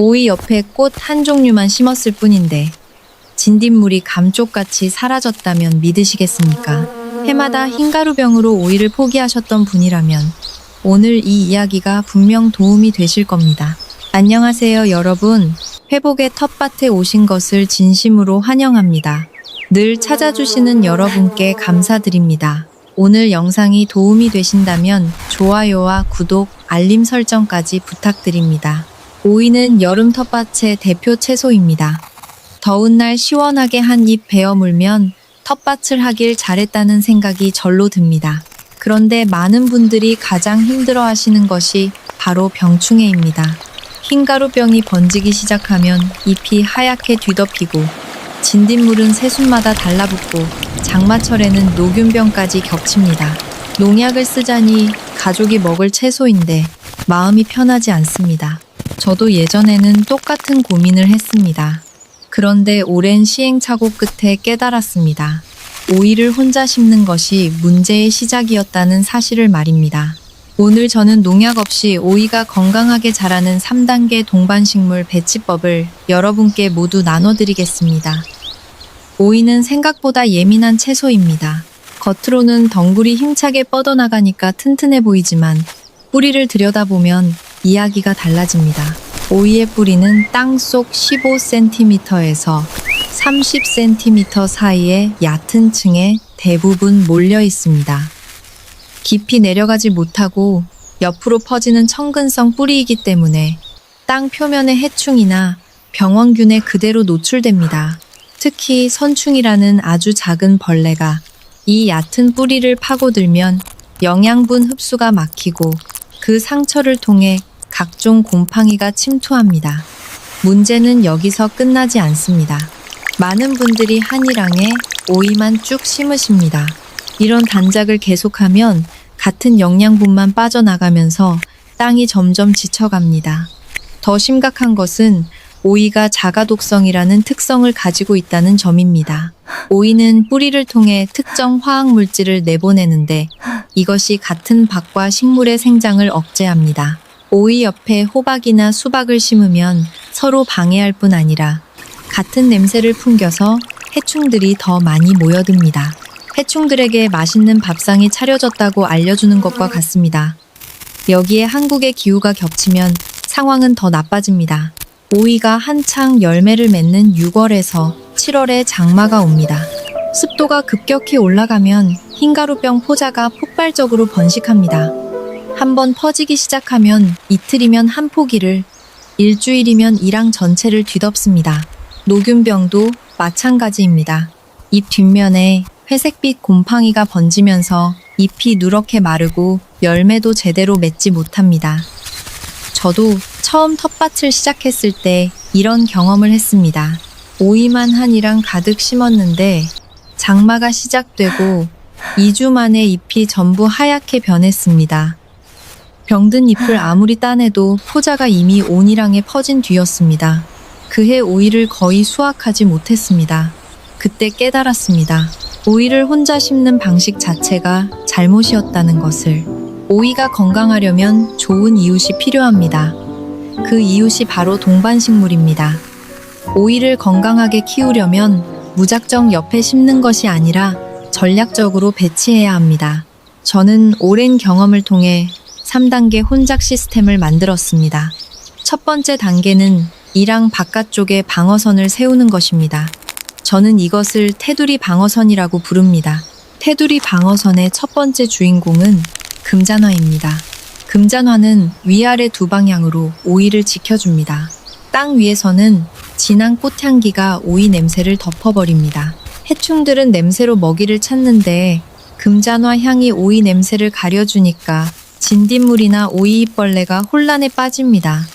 오이 옆에 꽃 한 종류만 심었을 뿐인데 진딧물이 감쪽같이 사라졌다면 믿으시겠습니까? 해마다 흰가루병으로 오이를 포기하셨던 분이라면 오늘 이 이야기가 분명 도움이 되실 겁니다. 안녕하세요, 여러분. 회복의 텃밭에 오신 것을 진심으로 환영합니다. 늘 찾아주시는 여러분께 감사드립니다. 오늘 영상이 도움이 되신다면 좋아요와 구독, 알림 설정까지 부탁드립니다. 오이는 여름 텃밭의 대표 채소입니다. 더운 날 시원하게 한 입 베어 물면 텃밭을 하길 잘했다는 생각이 절로 듭니다. 그런데 많은 분들이 가장 힘들어 하시는 것이 바로 병충해입니다. 흰가루병이 번지기 시작하면 잎이 하얗게 뒤덮이고 진딧물은 새순마다 달라붙고 장마철에는 녹균병까지 겹칩니다. 농약을 쓰자니 가족이 먹을 채소인데 마음이 편하지 않습니다. 저도 예전에는 똑같은 고민을 했습니다. 그런데 오랜 시행착오 끝에 깨달았습니다. 오이를 혼자 심는 것이 문제의 시작이었다는 사실을 말입니다. 오늘 저는 농약 없이 오이가 건강하게 자라는 3단계 동반식물 배치법을 여러분께 모두 나눠드리겠습니다. 오이는 생각보다 예민한 채소입니다. 겉으로는 덩굴이 힘차게 뻗어나가니까 튼튼해 보이지만 뿌리를 들여다보면 이야기가 달라집니다. 오이의 뿌리는 땅속 15cm에서 30cm 사이의 얕은 층에 대부분 몰려 있습니다. 깊이 내려가지 못하고 옆으로 퍼지는 청근성 뿌리이기 때문에 땅 표면의 해충이나 병원균에 그대로 노출됩니다. 특히 선충이라는 아주 작은 벌레가 이 얕은 뿌리를 파고들면 영양분 흡수가 막히고 그 상처를 통해 각종 곰팡이가 침투합니다. 문제는 여기서 끝나지 않습니다. 많은 분들이 한일항에 오이만 쭉 심으십니다. 이런 단작을 계속하면 같은 영양분만 빠져나가면서 땅이 점점 지쳐갑니다. 더 심각한 것은 오이가 자가독성이라는 특성을 가지고 있다는 점입니다. 오이는 뿌리를 통해 특정 화학물질을 내보내는데 이것이 같은 밭과 식물의 생장을 억제합니다. 오이 옆에 호박이나 수박을 심으면 서로 방해할 뿐 아니라 같은 냄새를 풍겨서 해충들이 더 많이 모여듭니다. 해충들에게 맛있는 밥상이 차려졌다고 알려주는 것과 같습니다. 여기에 한국의 기후가 겹치면 상황은 더 나빠집니다. 오이가 한창 열매를 맺는 6월에서 7월에 장마가 옵니다. 습도가 급격히 올라가면 흰가루병 포자가 폭발적으로 번식합니다. 한번 퍼지기 시작하면 이틀이면 한 포기를, 일주일이면 일항 전체를 뒤덮습니다. 녹균병도 마찬가지입니다. 잎 뒷면에 회색빛 곰팡이가 번지면서 잎이 누렇게 마르고 열매도 제대로 맺지 못합니다. 저도 처음 텃밭을 시작했을 때 이런 경험을 했습니다. 오이만 한이랑 가득 심었는데 장마가 시작되고 2주 만에 잎이 전부 하얗게 변했습니다. 병든 잎을 아무리 따내도 포자가 이미 온 일항에 퍼진 뒤였습니다. 그해 오이를 거의 수확하지 못했습니다. 그때 깨달았습니다. 오이를 혼자 심는 방식 자체가 잘못이었다는 것을. 오이가 건강하려면 좋은 이웃이 필요합니다. 그 이웃이 바로 동반식물입니다. 오이를 건강하게 키우려면 무작정 옆에 심는 것이 아니라 전략적으로 배치해야 합니다. 저는 오랜 경험을 통해 3단계 혼작 시스템을 만들었습니다. 첫 번째 단계는 일항 바깥쪽에 방어선을 세우는 것입니다. 저는 이것을 테두리 방어선이라고 부릅니다. 테두리 방어선의 첫 번째 주인공은 금잔화입니다. 금잔화는 위아래 두 방향으로 오이를 지켜줍니다. 땅 위에서는 진한 꽃향기가 오이 냄새를 덮어버립니다. 해충들은 냄새로 먹이를 찾는데 금잔화 향이 오이 냄새를 가려주니까 진딧물이나 오이잎벌레가 혼란에 빠집니다.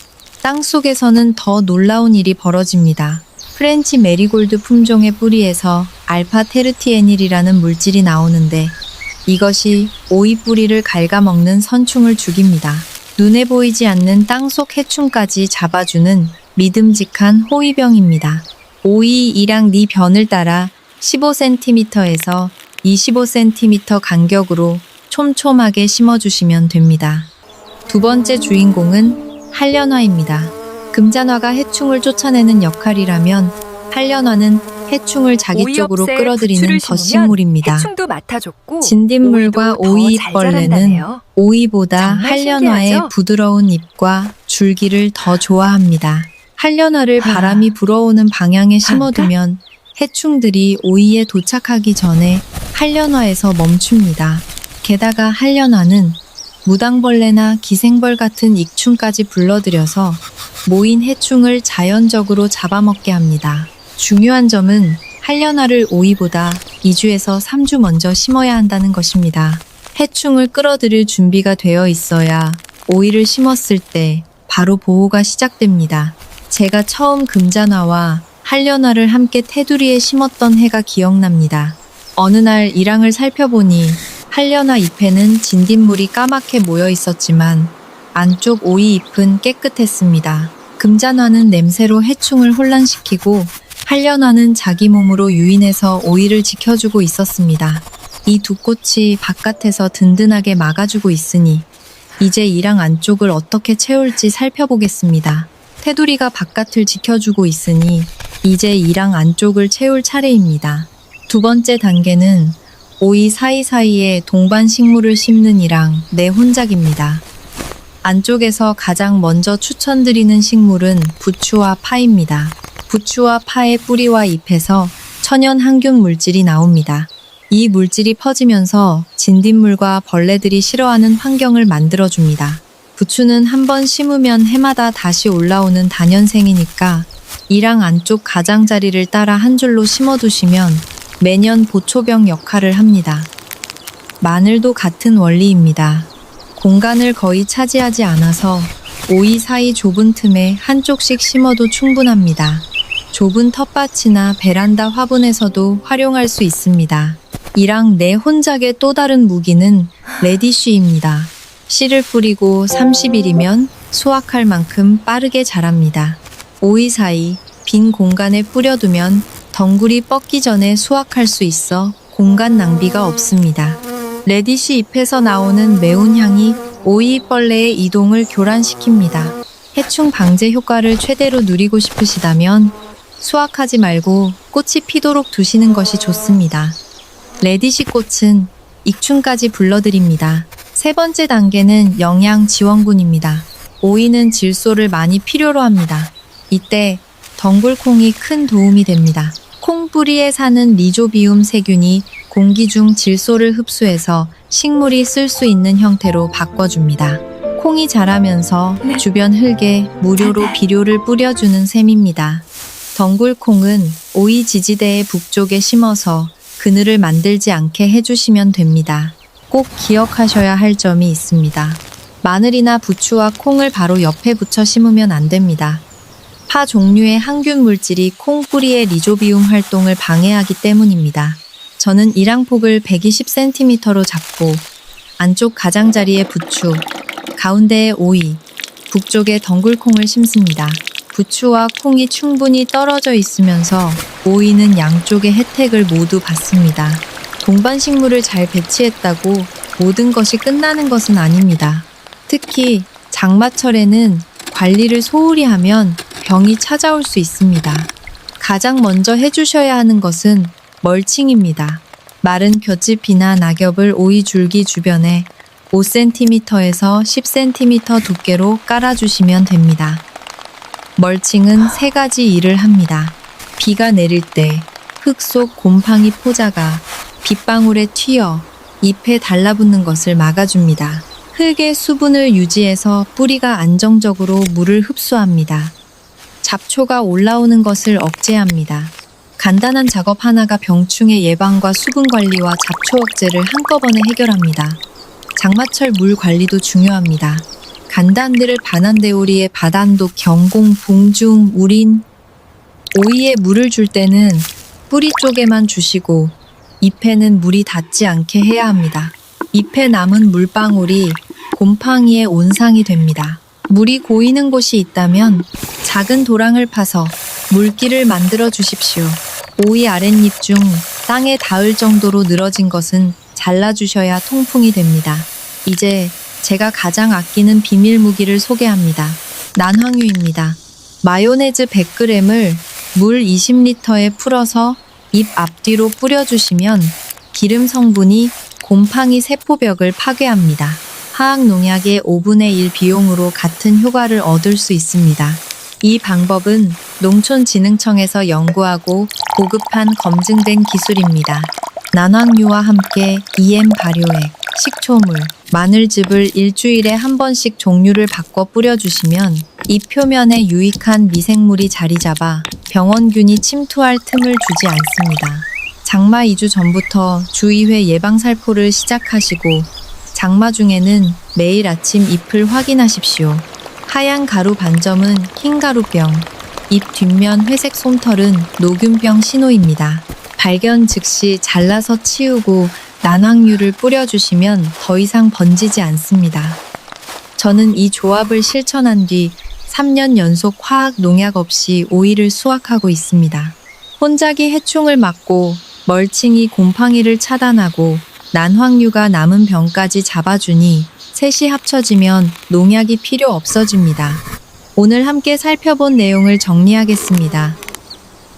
땅속에서는 더 놀라운 일이 벌어집니다. 프렌치 메리골드 품종의 뿌리에서 알파테르티에닐이라는 물질이 나오는데 이것이 오이 뿌리를 갉아먹는 선충을 죽입니다. 눈에 보이지 않는 땅속 해충까지 잡아주는 믿음직한 호위병입니다. 오이 일항 네 변을 따라 15cm에서 25cm 간격으로 촘촘하게 심어주시면 됩니다. 두 번째 주인공은 한련화입니다. 금잔화가 해충을 쫓아내는 역할이라면 한련화는 해충을 자기 쪽으로 오이엽새에 끌어들이는 부추를 덧식물입니다. 해충도 맡아줬고 진딧물과 오이도 더 오이잎벌레는 잘 자란다네요. 오이보다 정말 한련화의 신기하죠? 부드러운 잎과 줄기를 더 좋아합니다. 한련화를 하, 바람이 불어오는 방향에 심어두면 해충들이 오이에 도착하기 전에 한련화에서 멈춥니다. 게다가 한련화는 무당벌레나 기생벌 같은 익충까지 불러들여서 모인 해충을 자연적으로 잡아먹게 합니다. 중요한 점은 한련화를 오이보다 2주에서 3주 먼저 심어야 한다는 것입니다. 해충을 끌어들일 준비가 되어 있어야 오이를 심었을 때 바로 보호가 시작됩니다. 제가 처음 금잔화와 한련화를 함께 테두리에 심었던 해가 기억납니다. 어느 날 일황을 살펴보니 한련화 잎에는 진딧물이 까맣게 모여 있었지만 안쪽 오이 잎은 깨끗했습니다. 금잔화는 냄새로 해충을 혼란시키고 한련화는 자기 몸으로 유인해서 오이를 지켜주고 있었습니다. 이 두 꽃이 바깥에서 든든하게 막아주고 있으니 이제 일황 안쪽을 어떻게 채울지 살펴보겠습니다. 테두리가 바깥을 지켜주고 있으니 이제 일황 안쪽을 채울 차례입니다. 두 번째 단계는 오이 사이사이에 동반 식물을 심는 일황 내 혼작입니다. 안쪽에서 가장 먼저 추천드리는 식물은 부추와 파입니다. 부추와 파의 뿌리와 잎에서 천연 항균 물질이 나옵니다. 이 물질이 퍼지면서 진딧물과 벌레들이 싫어하는 환경을 만들어줍니다. 부추는 한번 심으면 해마다 다시 올라오는 다년생이니까 일황 안쪽 가장자리를 따라 한 줄로 심어두시면 매년 보초병 역할을 합니다. 마늘도 같은 원리입니다. 공간을 거의 차지하지 않아서 오이 사이 좁은 틈에 한쪽씩 심어도 충분합니다. 좁은 텃밭이나 베란다 화분에서도 활용할 수 있습니다. 일황 내 혼작의 또 다른 무기는 레디쉬입니다. 씨를 뿌리고 30일이면 수확할 만큼 빠르게 자랍니다. 오이 사이 빈 공간에 뿌려두면 덩굴이 뻗기 전에 수확할 수 있어 공간 낭비가 없습니다. 레디쉬 잎에서 나오는 매운 향이 오이벌레의 이동을 교란시킵니다. 해충 방제 효과를 최대로 누리고 싶으시다면 수확하지 말고 꽃이 피도록 두시는 것이 좋습니다. 레디쉬 꽃은 익충까지 불러들입니다. 세 번째 단계는 영양 지원군입니다. 오이는 질소를 많이 필요로 합니다. 이때 덩굴콩이 큰 도움이 됩니다. 콩 뿌리에 사는 리조비움 세균이 공기 중 질소를 흡수해서 식물이 쓸 수 있는 형태로 바꿔줍니다. 콩이 자라면서 주변 흙에 무료로 비료를 뿌려주는 셈입니다. 덩굴콩은 오이 지지대의 북쪽에 심어서 그늘을 만들지 않게 해주시면 됩니다. 꼭 기억하셔야 할 점이 있습니다. 마늘이나 부추와 콩을 바로 옆에 붙여 심으면 안 됩니다. 파 종류의 항균 물질이 콩 뿌리의 리조비움 활동을 방해하기 때문입니다. 저는 일황폭을 120cm로 잡고 안쪽 가장자리에 부추, 가운데에 오이, 북쪽에 덩굴콩을 심습니다. 부추와 콩이 충분히 떨어져 있으면서 오이는 양쪽의 혜택을 모두 받습니다. 동반 식물을 잘 배치했다고 모든 것이 끝나는 것은 아닙니다. 특히 장마철에는 관리를 소홀히 하면 병이 찾아올 수 있습니다. 가장 먼저 해주셔야 하는 것은 멀칭입니다. 마른 볏짚이나 낙엽을 오이 줄기 주변에 5cm에서 10cm 두께로 깔아주시면 됩니다. 멀칭은 세 가지 일을 합니다. 비가 내릴 때 흙 속 곰팡이 포자가 빗방울에 튀어 잎에 달라붙는 것을 막아줍니다. 흙의 수분을 유지해서 뿌리가 안정적으로 물을 흡수합니다. 잡초가 올라오는 것을 억제합니다. 간단한 작업 하나가 병충해 예방과 수분 관리와 잡초 억제를 한꺼번에 해결합니다. 장마철 물 관리도 중요합니다. 간단들을 반한대오리의 바단독, 경공, 봉중, 우린, 오이에 물을 줄 때는 뿌리 쪽에만 주시고 잎에는 물이 닿지 않게 해야 합니다. 잎에 남은 물방울이 곰팡이의 온상이 됩니다. 물이 고이는 곳이 있다면 작은 도랑을 파서 물길을 만들어 주십시오. 오이 아랫잎 중 땅에 닿을 정도로 늘어진 것은 잘라주셔야 통풍이 됩니다. 이제 제가 가장 아끼는 비밀 무기를 소개합니다. 난황유입니다. 마요네즈 100g을 물 20리터에 풀어서 입 앞뒤로 뿌려주시면 기름 성분이 곰팡이 세포벽을 파괴합니다. 화학 농약의 5분의 1 비용으로 같은 효과를 얻을 수 있습니다. 이 방법은 농촌진흥청에서 연구하고 보급한 검증된 기술입니다. 난황유와 함께 EM 발효액, 식초물, 마늘즙을 일주일에 한 번씩 종류를 바꿔 뿌려주시면 잎 표면에 유익한 미생물이 자리 잡아 병원균이 침투할 틈을 주지 않습니다. 장마 2주 전부터 주 2회 예방살포를 시작하시고 장마 중에는 매일 아침 잎을 확인하십시오. 하얀 가루 반점은 흰가루병, 잎 뒷면 회색 솜털은 녹균병 신호입니다. 발견 즉시 잘라서 치우고 난황유를 뿌려주시면 더 이상 번지지 않습니다. 저는 이 조합을 실천한 뒤 3년 연속 화학 농약 없이 오이를 수확하고 있습니다. 혼작이 해충을 막고 멀칭이 곰팡이를 차단하고 난황유가 남은 병까지 잡아주니 셋이 합쳐지면 농약이 필요 없어집니다. 오늘 함께 살펴본 내용을 정리하겠습니다.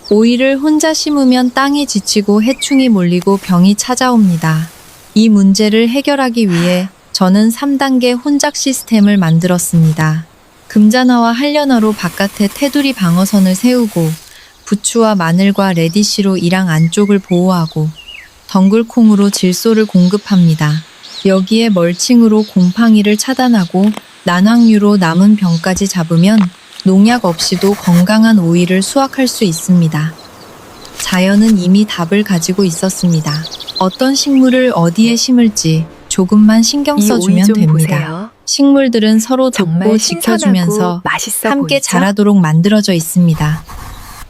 오이를 혼자 심으면 땅이 지치고 해충이 몰리고 병이 찾아옵니다. 이 문제를 해결하기 위해 저는 3단계 혼작 시스템을 만들었습니다. 금잔화와 한련화로 바깥에 테두리 방어선을 세우고 부추와 마늘과 레디시로 이랑 안쪽을 보호하고 덩굴콩으로 질소를 공급합니다. 여기에 멀칭으로 곰팡이를 차단하고 난황유로 남은 병까지 잡으면 농약 없이도 건강한 오이를 수확할 수 있습니다. 자연은 이미 답을 가지고 있었습니다. 어떤 식물을 어디에 심을지 조금만 신경 써주면 됩니다. 보세요. 식물들은 서로 돕고 정말 지켜주면서 신선하고 맛있어 함께 보이죠? 자라도록 만들어져 있습니다.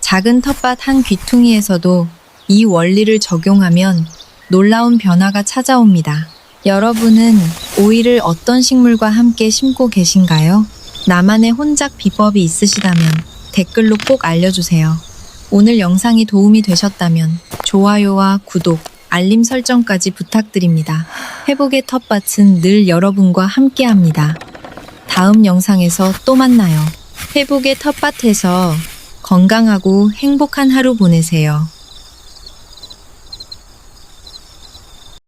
작은 텃밭 한 귀퉁이에서도 이 원리를 적용하면 놀라운 변화가 찾아옵니다. 여러분은 오이를 어떤 식물과 함께 심고 계신가요? 나만의 혼작 비법이 있으시다면 댓글로 꼭 알려주세요. 오늘 영상이 도움이 되셨다면 좋아요와 구독, 알림 설정까지 부탁드립니다. 회복의 텃밭은 늘 여러분과 함께합니다. 다음 영상에서 또 만나요. 회복의 텃밭에서 건강하고 행복한 하루 보내세요.